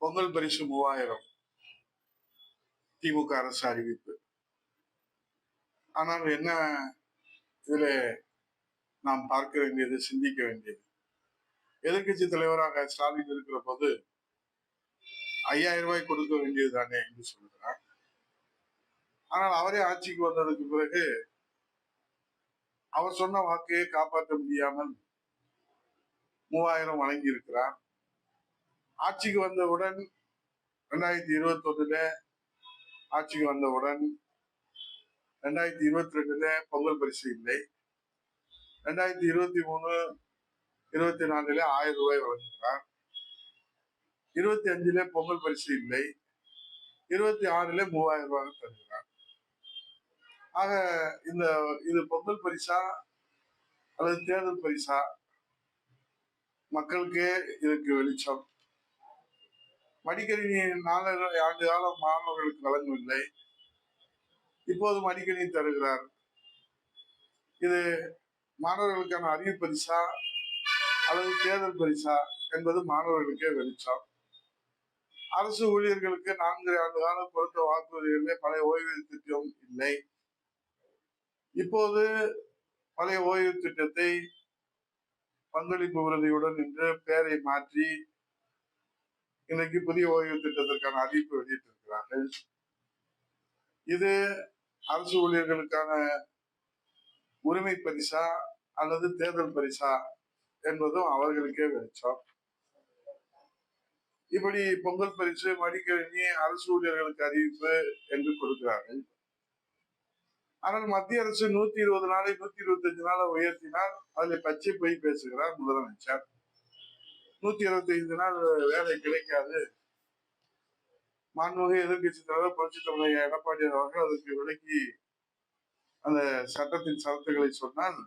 பொங்கல் பரிசு 3000 திமுக அரசு அறிவிப்பு. ஆனால் என்ன இதுல நாம் பார்க்க வேண்டியது, சிந்திக்க வேண்டியது, எதிர்கட்சி தலைவராக ஸ்டாலின் இருக்கிற போது 5000 ரூபாய் கொடுக்க வேண்டியது தானே என்று சொல்கிறார். ஆனால் அவரே ஆட்சிக்கு வந்ததுக்கு பிறகு அவர் சொன்ன வாக்கையை காப்பாற்ற முடியாமல் 3000 வழங்கி இருக்கிறார். ஆட்சிக்கு வந்தவுடன் 2021 ஆட்சிக்கு வந்தவுடன் 2022 பொங்கல் பரிசு இல்லை. 2023, 24 1000 ரூபாய் வழங்குகிறார். 25 பொங்கல் பரிசு இல்லை. 26 3000 ரூபாய் தருகிறார். ஆக இது பொங்கல் பரிசா அல்லது தேர்தல் பரிசா? மக்களுக்கே இதற்கு வெளிச்சம். மடிக்கணினி 4 ஆண்டு காலம் மாணவர்களுக்கு வழங்கவில்லை, இப்போது மடிக்கணினி தருகிறார். இது மாணவர்களுக்கான அறிவு பரிசா அல்லது தேர்தல் பரிசா என்பது மாணவர்களுக்கே வெளிச்சம். அரசு ஊழியர்களுக்கு 4 ஆண்டு காலம் கொடுத்த வாக்குறுதிகளிலே பழைய ஓய்வூதிய திட்டம் இல்லை. இப்போது பழைய ஓய்வு திட்டத்தை பங்களிப்பு உறுதியுடன் என்று பெயரை மாற்றி இன்னைக்கு புதிய ஓய்வு திட்டத்திற்கான அறிவிப்பு வெளியிட்டிருக்கிறார்கள். இது அரசு ஊழியர்களுக்கான உரிமை பரிசா அல்லது தேர்தல் பரிசா என்பதும் அவர்களுக்கே வெளிச்சம். இப்படி பொங்கல் பரிசு, மடிக்கணினி, அரசு ஊழியர்களுக்கு அறிவிப்பு என்று கொடுக்கிறார்கள். ஆனால் மத்திய அரசு 120 நாளை 125 நாளை உயர்த்தினால் அதில் பச்சை போய் பேசுகிறார் முதலமைச்சர். 125 நாள் வேலை கிடைக்காது. மாண்புமிகு எதிர்கட்சி தலைவர் புரட்சித் தலைவர் எடப்பாடி அவர்கள் அதற்கு விலக்கி அந்த சட்டத்தின் சரத்துக்களை சொன்னால்